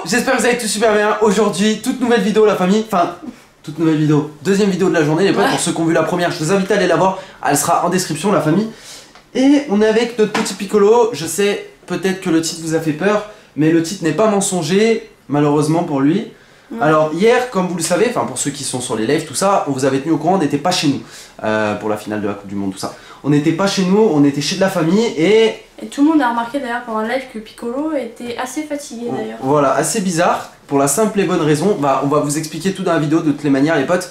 j'espère que vous allez tous super bien. Aujourd'hui, toute nouvelle vidéo la famille, enfin toute nouvelle vidéo, deuxième vidéo de la journée les potes. Pour ceux qui ont vu la première, je vous invite à aller la voir, elle sera en description la famille. Et on est avec notre petit Piccolo. Je sais peut-être que le titre vous a fait peur, mais le titre n'est pas mensonger malheureusement pour lui. Alors hier, comme vous le savez, enfin pour ceux qui sont sur les lives, tout ça, on vous avait tenu au courant, on n'était pas chez nous pour la finale de la Coupe du Monde, tout ça. On n'était pas chez nous, on était chez de la famille et tout le monde a remarqué d'ailleurs pendant le live que Piccolo était assez fatigué d'ailleurs. Voilà, assez bizarre, pour la simple et bonne raison, on va vous expliquer tout dans la vidéo de toutes les manières les potes.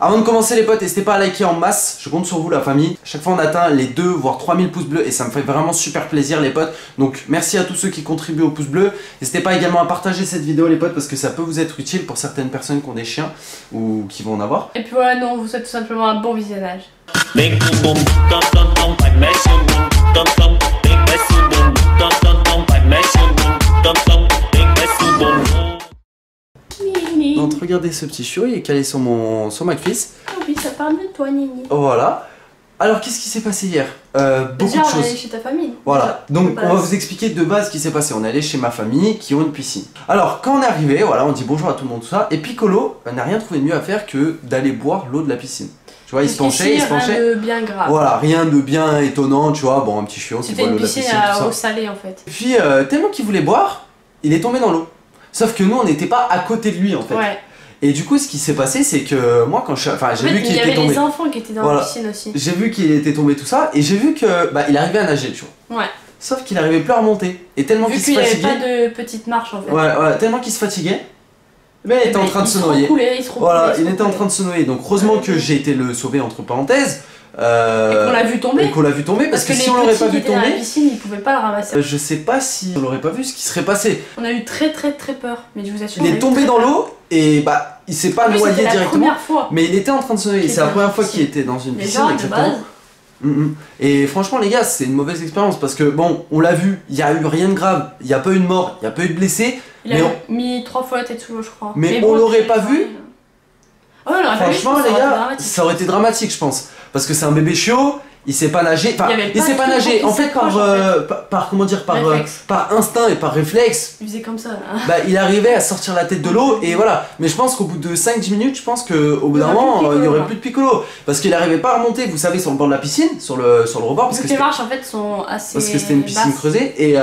Avant de commencer les potes, n'hésitez pas à liker en masse, je compte sur vous la famille. Chaque fois on atteint les 2 voire 3000 pouces bleus et ça me fait vraiment super plaisir les potes. Donc merci à tous ceux qui contribuent au pouce bleu. N'hésitez pas également à partager cette vidéo les potes parce que ça peut vous être utile pour certaines personnes qui ont des chiens ou qui vont en avoir. Et puis voilà, nous on vous souhaite tout simplement un bon visionnage. Donc regardez ce petit chiot, il est calé sur ma cuisse. Oh oui, ça parle de toi Nini. Voilà. Alors qu'est-ce qui s'est passé hier? Beaucoup déjà, de choses. On est allé chez ta famille. Voilà, déjà, donc on va vous expliquer de base ce qui s'est passé. On est allé chez ma famille qui ont une piscine. Alors quand on est arrivé, voilà, on dit bonjour à tout le monde, tout ça. Et Piccolo n'a rien trouvé de mieux à faire que d'aller boire l'eau de la piscine. Tu vois, il se penchait, il se penchait. Rien de bien grave. Voilà, rien de bien étonnant, tu vois. Bon, un petit chiot qui boit l'eau de la piscine. C'était une piscine à eau salée en fait. Et puis tellement qu'il voulait boire, il est tombé dans l'eau. Sauf que nous, on n'était pas à côté de lui en fait. Ouais. Et du coup, ce qui s'est passé, c'est que moi, quand j'ai vu qu'il était tombé. Il y avait les enfants qui étaient dans la piscine aussi. J'ai vu qu'il était tombé tout ça, et j'ai vu que il arrivait à nager, tu vois. Ouais. Sauf qu'il arrivait plus à remonter. Et tellement qu'il se fatiguait. Vu qu'il n'y avait pas de petite marche en fait. Ouais, tellement qu'il se fatiguait. Mais il était en train de se noyer. Voilà, il était en train de se noyer. Donc heureusement que j'ai été le sauver entre parenthèses. Et qu'on l'a vu tomber. Et qu'on l'a vu tomber parce que si on l'aurait pas vu tomber. Dans la piscine, ils pouvaient pas le ramasser. Je sais pas si on l'aurait pas vu ce qui serait passé. On a eu très peur, mais je vous assure. Il est tombé dans l'eau et il s'est pas noyé directement. Mais il était en train de se noyer. C'est la première fois qu'il était dans une piscine exactement. Et franchement les gars, c'est une mauvaise expérience parce que bon, on l'a vu, il y a eu rien de grave, il n'y a pas eu de mort, il n'y a pas eu de blessés. Il a mis 3 fois la tête sous l'eau je crois. Mais on l'aurait pas vu. Oh, franchement les gars, ça aurait été dramatique je pense. Parce que c'est un bébé chiot, il sait pas nager, enfin il sait pas nager en fait par comment dire, par instinct et par réflexe. Il faisait comme ça là. Il arrivait à sortir la tête de l'eau et voilà. Mais je pense qu'au bout de 5-10 minutes, je pense qu'au bout d'un moment, il y aurait plus de Piccolo. Parce qu'il arrivait pas à remonter, vous savez, sur le bord de la piscine, sur le rebord. Parce que les marches en fait sont assez parce que c'était une piscine creusée et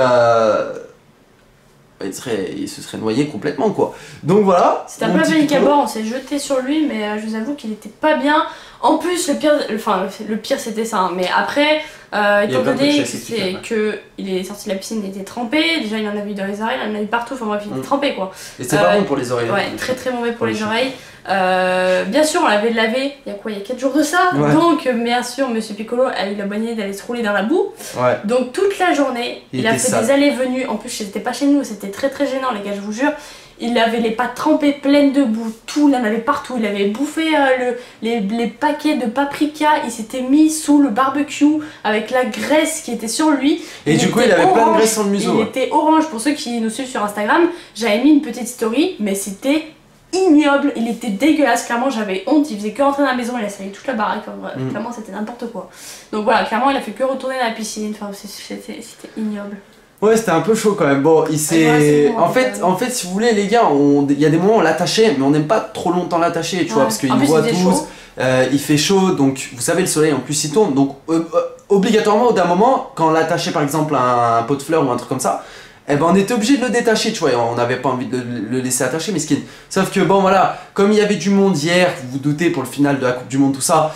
il se serait noyé complètement quoi. Donc voilà. C'était un peu la panique à bord, on s'est jeté sur lui mais je vous avoue qu'il était pas bien. En plus le pire c'était ça, hein. Mais après étant donné qu'il est sorti de la piscine, il était trempé, déjà il en avait eu dans les oreilles, il en a eu partout, enfin bref il était trempé quoi. Et c'est pas bon pour les oreilles. Ouais, très mauvais pour les oreilles. Bien sûr on l'avait lavé, il y a 4 jours de ça, donc bien sûr monsieur Piccolo a eu la bonne idée d'aller se rouler dans la boue. Donc toute la journée, il a fait des allées-venues, en plus c'était pas chez nous, c'était très gênant les gars, je vous jure. Il avait les pattes trempées pleines de boue, tout, il en avait partout, il avait bouffé les paquets de paprika, il s'était mis sous le barbecue avec la graisse qui était sur lui. Et du coup il avait plein de graisse sur le museau. Il était orange, pour ceux qui nous suivent sur Instagram, j'avais mis une petite story, mais c'était ignoble, il était dégueulasse, clairement j'avais honte, il faisait que rentrer dans la maison, il a sali toute la baraque, clairement c'était n'importe quoi. Donc voilà, clairement il a fait que retourner dans la piscine, enfin c'était ignoble. Ouais, c'était un peu chaud quand même. Bon, il s'est. En fait, si vous voulez, les gars, il y a des moments où on l'attachait, mais on n'aime pas trop longtemps l'attacher, tu vois, parce qu'il voit tous. Il fait chaud, donc vous savez, le soleil en plus il tourne. Donc, obligatoirement, au d'un moment, quand on l'attachait par exemple à un pot de fleurs ou un truc comme ça, on était obligé de le détacher, tu vois. On n'avait pas envie de le laisser attacher, mesquine. Sauf que bon, voilà, comme il y avait du monde hier, vous vous doutez, pour le final de la Coupe du Monde, tout ça.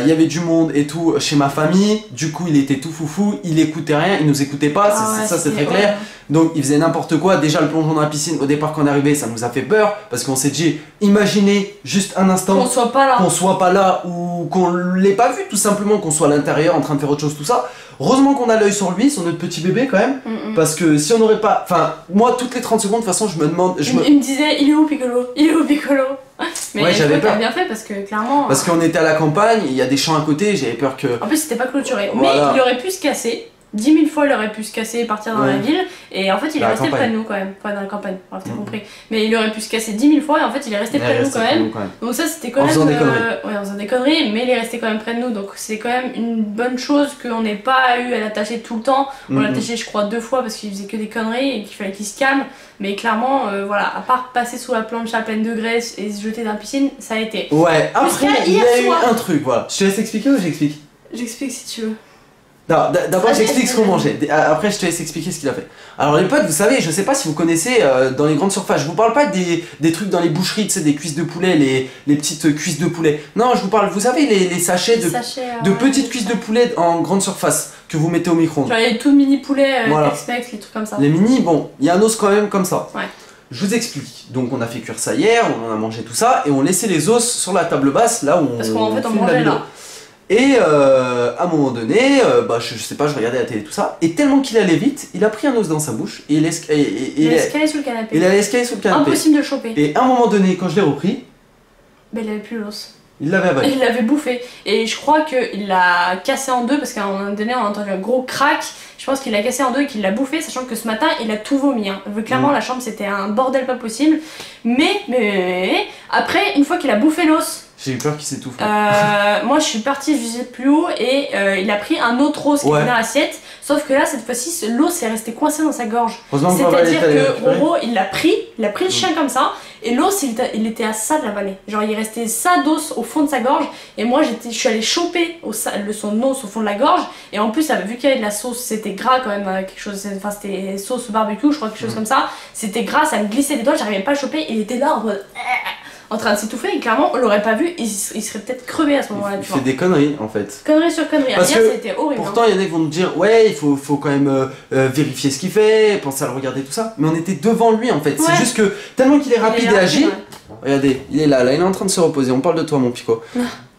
Il y avait du monde et tout chez ma famille, du coup il était tout foufou, il écoutait rien, il nous écoutait pas, ça c'est très clair. Donc il faisait n'importe quoi, déjà le plongeon dans la piscine, au départ quand on est arrivé ça nous a fait peur, parce qu'on s'est dit, imaginez juste un instant qu'on soit pas là ou qu'on l'ait pas vu tout simplement, qu'on soit à l'intérieur en train de faire autre chose, tout ça. Heureusement qu'on a l'œil sur lui, sur notre petit bébé quand même, parce que si on n'aurait pas... Enfin, moi toutes les 30 secondes de toute façon je me demande... Il me disait, il est où Piccolo? Il est où Piccolo? Mais ouais, j'avais peur. Bien fait parce que clairement... Parce qu'on était à la campagne, il y a des champs à côté, j'avais peur que... En plus c'était pas clôturé, mais il aurait pu se casser. 10 000 fois il aurait pu se casser et partir dans la ville, et en fait il est resté près de nous quand même, pas dans la campagne, bref t'as compris, mais il aurait pu se casser 10 000 fois et en fait il est resté près de nous quand même, donc ça c'était quand même... En faisant des conneries, mais il est resté quand même près de nous, donc c'est quand même une bonne chose qu'on n'ait pas eu à l'attacher tout le temps, on l'a attaché je crois 2 fois parce qu'il faisait que des conneries et qu'il fallait qu'il se calme, mais clairement voilà, à part passer sous la plancha pleine de graisse et se jeter dans la piscine, ça a été. Ouais, après il y a eu un truc, voilà. Je te laisse expliquer ou j'explique? J'explique si tu veux. Non, d'abord j'explique ce qu'on mangeait, après je te laisse expliquer ce qu'il a fait. Alors les potes, vous savez, je sais pas si vous connaissez dans les grandes surfaces, je vous parle pas des trucs dans les boucheries, tu sais, des cuisses de poulet, les petites cuisses de poulet. Non, je vous parle, vous savez, les sachets de petites cuisses de poulet en grande surface que vous mettez au micro-ondes. Genre les tout mini poulets, Tex-Mex, les trucs comme ça. Les mini, bon, il y a un os quand même comme ça. Ouais. Je vous explique. Donc on a fait cuire ça hier, on en a mangé tout ça, et on laissait les os sur la table basse, là où on... Parce qu'en fait on mangeait là. Et à un moment donné, je sais pas, je regardais la télé tout ça, et tellement qu'il allait vite, il a pris un os dans sa bouche et il a escalé sous le canapé. Il a escalé sous le canapé. Impossible de le choper. Et à un moment donné, quand je l'ai repris, ben il avait plus l'os. Il l'avait avalé. Il l'avait bouffé. Et je crois qu'il l'a cassé en deux parce qu'à un moment donné on a entendu un gros crack. Je pense qu'il l'a cassé en deux et qu'il l'a bouffé, sachant que ce matin il a tout vomi. Hein. Clairement la chambre c'était un bordel pas possible. Mais après, une fois qu'il a bouffé l'os, j'ai eu peur qu'il s'étouffe. Moi je suis partie, je visais plus haut et il a pris un autre os qui était dans l'assiette. Sauf que là cette fois-ci l'os est resté coincé dans sa gorge. C'est-à-dire que Roro il l'a pris le chien comme ça et l'os il était à ça de l'avaler. Genre il restait ça d'os au fond de sa gorge et moi je suis allée choper son os au fond de la gorge et en plus vu qu'il y avait de la sauce, c'était gras quand même, quelque chose, enfin c'était sauce barbecue je crois, quelque chose comme ça. C'était gras, ça me glissait des doigts, j'arrivais pas à le choper, il était là en train de s'étouffer et clairement on l'aurait pas vu, il serait peut-être crevé à ce moment-là. Il fait des conneries en fait. Conneries sur conneries. Parce hier que c'était horrible. Pourtant il y en a qui vont nous dire ouais il faut quand même vérifier ce qu'il fait, penser à le regarder tout ça. Mais on était devant lui en fait. Ouais. C'est juste que tellement qu'il est rapide et agile. Regardez, il est là, il est en train de se reposer. On parle de toi mon Pico.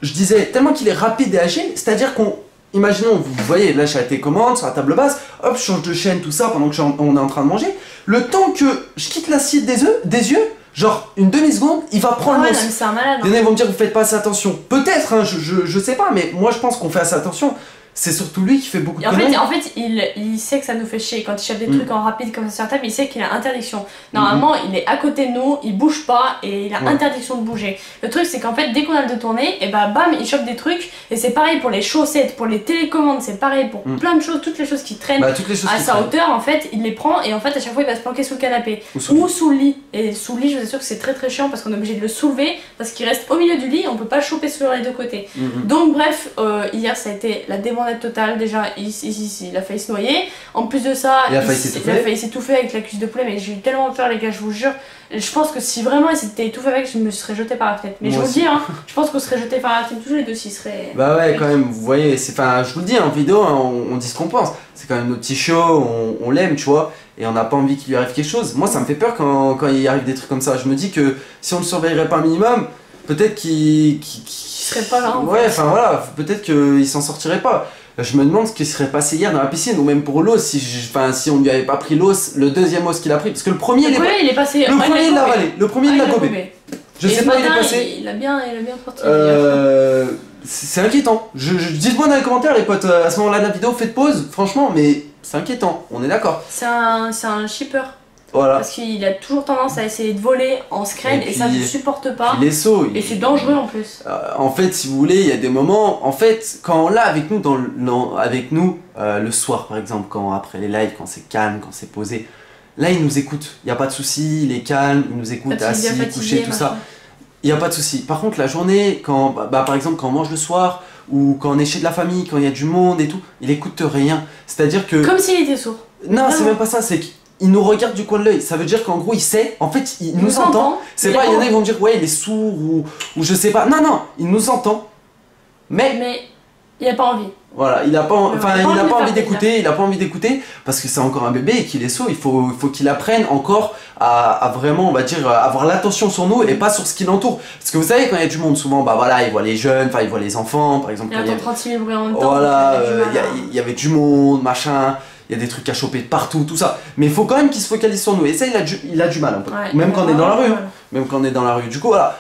Je disais tellement qu'il est rapide et agile, c'est-à-dire qu'on... Imaginons, vous voyez, là j'ai la télécommande sur la table basse, hop, je change de chaîne, tout ça, pendant que on est en train de manger. Le temps que je quitte l'assiette des yeux, genre une demi-seconde, il va prendre l'os. C'est un malade. Ils vont me dire, vous faites pas assez attention. Peut-être, hein, je sais pas, mais moi je pense qu'on fait assez attention. C'est surtout lui qui fait beaucoup de conneries. En fait, il sait que ça nous fait chier. Quand il chope des trucs en rapide comme ça sur la table, il sait qu'il a interdiction. Normalement, il est à côté de nous, il bouge pas et il a interdiction de bouger. Le truc, c'est qu'en fait, dès qu'on a le dos tourné, et bam, il chope des trucs. Et c'est pareil pour les chaussettes, pour les télécommandes, c'est pareil pour plein de choses, toutes les choses qui traînent à sa hauteur. En fait, il les prend et en fait, à chaque fois, il va se planquer sous le canapé ou sous le lit. Et sous le lit, je vous assure que c'est très très chiant parce qu'on est obligé de le soulever parce qu'il reste au milieu du lit, on peut pas le choper sur les deux côtés. Donc, bref, hier, ça a été la débandade totale. Déjà, il a failli se noyer. En plus de ça, il a failli s'étouffer avec la cuisse de poulet. Mais j'ai eu tellement peur, les gars, je vous jure. Je pense que si vraiment il s'était étouffé avec, je me serais jeté par la fenêtre. Mais moi je vous le dis, hein, je pense qu'on serait jeté par la fenêtre tous les deux s'ils seraient. Bah ouais, quand même, vous voyez, je vous le dis en vidéo, hein, on dit ce qu'on pense. C'est quand même notre petit show, on l'aime, tu vois. Et on n'a pas envie qu'il lui arrive quelque chose. Moi, ça me fait peur quand il arrive des trucs comme ça. Je me dis que si on le surveillerait pas un minimum, peut-être qu'il serait pas là. Ouais, enfin voilà, peut-être qu'il s'en sortirait pas. Je me demande ce qui serait passé hier dans la piscine, ou même pour l'os, si on lui avait pas pris l'os, le deuxième os qu'il a pris, parce que le premier il est passé. Le premier il l'a avalé, le premier il l'a gobé. Je sais pas où il est passé. Il a bien sorti. C'est inquiétant. Dites-moi dans les commentaires les potes, à ce moment-là de la vidéo, faites pause, franchement, mais c'est inquiétant, on est d'accord. C'est un shipper. Voilà. Parce qu'il a toujours tendance à essayer de voler en scred et ça je supporte pas. Les sauts. Et c'est dangereux en plus. En fait, si vous voulez, il y a des moments. En fait, quand on l'a avec nous, le soir par exemple, après les lives, quand c'est calme, quand c'est posé, là il nous écoute. Il n'y a pas de souci, il est calme, il nous écoute assis, couché, tout ça. Il n'y a pas de souci. Par contre, la journée, par exemple, quand on mange le soir ou quand on est chez de la famille, quand il y a du monde et tout, il écoute rien. C'est-à-dire que. Comme s'il était sourd. Non, c'est même pas ça. C'est il nous regarde du coin de l'œil, ça veut dire qu'en gros il sait, en fait il nous entend. C'est pas, il y en a qui vont me dire ouais il est sourd ou je sais pas. Non, il nous entend. Mais il a pas envie. Voilà, il a pas envie d'écouter, parce que c'est encore un bébé et qu'il est sourd, il faut qu'il apprenne encore à vraiment, on va dire, avoir l'attention sur nous et pas sur ce qui l'entoure. Parce que vous savez, quand il y a du monde, souvent, bah voilà, il voit les jeunes, enfin il voit les enfants, par exemple. Il entend 36 000 bruits en même temps. Voilà, il y avait du monde, machin. Il y a des trucs à choper de partout, tout ça. Mais il faut quand même qu'il se focalise sur nous. Et ça, il a du mal un peu. Ouais, même quand on est dans la rue. même quand on est dans la rue. Du coup voilà,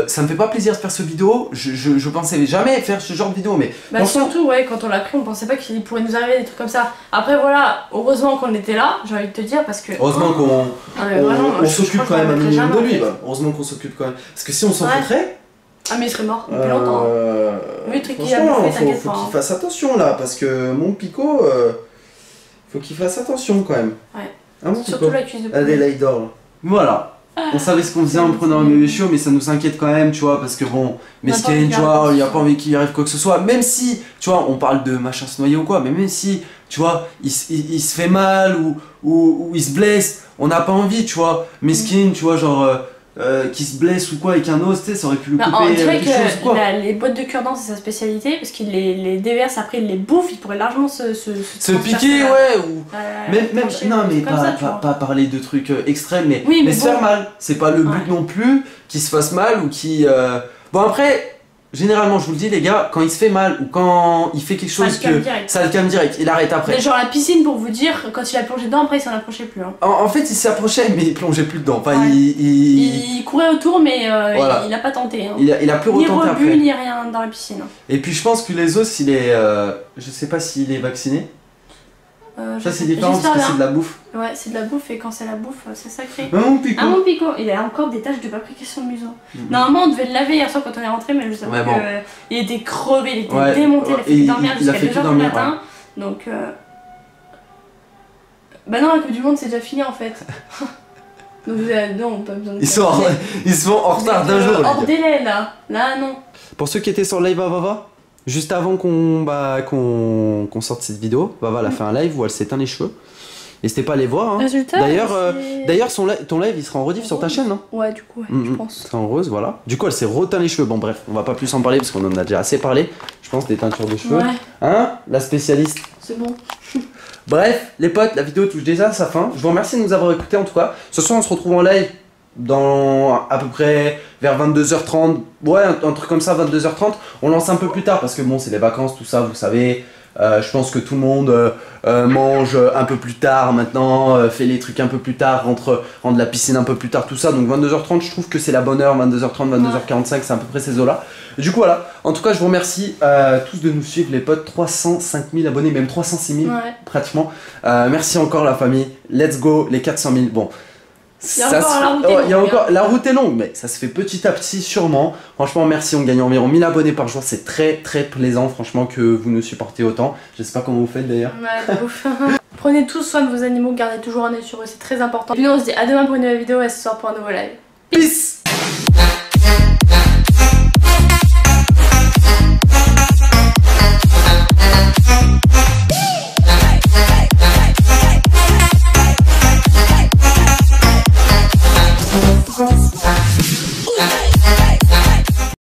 ça me fait pas plaisir de faire ce vidéo, je pensais jamais faire ce genre de vidéo, mais... Bah surtout ouais, quand on l'a pris on pensait pas qu'il pourrait nous arriver des trucs comme ça. Après voilà, heureusement qu'on était là, j'ai envie de te dire, parce que... Heureusement qu'on s'occupe quand même un minimum de lui, heureusement qu'on s'occupe quand même. Parce que si on s'en foutrait... Ah mais il serait mort depuis longtemps. Oui, le truc qu'il a franchement, bouffé, t'inquiète faut pas. qu'il fasse attention là, parce que mon Pico, faut qu'il fasse attention quand même. Ouais. Hein, surtout la cuisse de poulet. Allez, là il dort là. Voilà. On savait ce qu'on faisait en prenant un bébé chiot, mais ça nous inquiète quand même, tu vois, parce que bon, mesquin, tu vois, il n'y a pas envie qu'il arrive quoi que ce soit. Même si, tu vois, on parle de machin se noyer ou quoi, mais même si, tu vois, il se fait mal ou il se blesse, on n'a pas envie, tu vois. Mesquin, tu vois, genre, qui se blesse ou quoi avec un os, tu sais, ça aurait pu le couper. On dirait que les boîtes de cure-dents c'est sa spécialité, parce qu'il les déverse, après il les bouffe, il pourrait largement se piquer, ouais, ou même non mais pas parler de trucs extrêmes, mais, oui, mais se faire mal, c'est pas le but non plus qu'il se fasse mal ou qui bon après généralement je vous le dis les gars, quand il se fait mal ou quand il fait quelque chose ça le calme direct, il arrête après. Mais genre la piscine, pour vous dire, quand il a plongé dedans, après il s'en approchait plus. Hein. En fait il s'approchait mais il plongeait plus dedans, enfin, il courait autour mais voilà. Il a pas tenté. Hein. Il a plus retenté après. Ni rebut ni rien dans la piscine. Et puis je pense que les os, il est je sais pas s'il est vacciné. Ça c'est différent parce que c'est de la bouffe. Ouais, c'est de la bouffe et quand c'est la bouffe, c'est sacré. Mon Pico. Ah mon Pico, il a encore des taches de paprika sur le museau. Normalement on devait le laver hier soir quand on est rentré, mais je sais pas il était crevé, il était démonté, il a fait dormir jusqu'à 2h du matin. Donc bah non, la Coupe du Monde c'est déjà fini en fait. Donc non, pas besoin de... Ils sont en retard d'un jour. Hors délai là, non. Pour ceux qui étaient sur le live à Vava, juste avant qu'on sorte cette vidéo, Vava elle a fait un live où elle s'éteint les cheveux. N'hésitez pas à les voir. Hein. D'ailleurs, ton live il sera en rediff sur ta chaîne, non? Ouais, du coup, je pense. C'est en rose, voilà. Du coup, elle s'est reteint les cheveux. Bon, bref, on va pas plus en parler parce qu'on en a déjà assez parlé. Je pense des teintures de cheveux. Ouais. Hein? La spécialiste. C'est bon. Bref, les potes, la vidéo touche déjà à sa fin. Je vous remercie de nous avoir écoutés en tout cas. Ce soir, on se retrouve en live dans à peu près vers 22h30. Ouais, un truc comme ça, 22h30. On lance un peu plus tard parce que bon, c'est les vacances, tout ça, vous savez. Je pense que tout le monde mange un peu plus tard maintenant, fait les trucs un peu plus tard, rentre de la piscine un peu plus tard, tout ça. Donc 22h30, je trouve que c'est la bonne heure, 22h30, 22h45, c'est à peu près ces eaux-là. Du coup voilà, en tout cas je vous remercie tous de nous suivre les potes, 305 000 abonnés, même 306 000 pratiquement. Merci encore la famille, let's go les 400 000, bon. La route est longue, mais ça se fait petit à petit sûrement. Franchement merci, on gagne environ 1000 abonnés par jour, c'est très plaisant franchement que vous nous supportez autant. Je sais pas comment vous faites d'ailleurs. Ouais, de ouf. Prenez tous soin de vos animaux, gardez toujours un œil sur eux, c'est très important. Puis nous on se dit à demain pour une nouvelle vidéo et ce soir pour un nouveau live. Peace.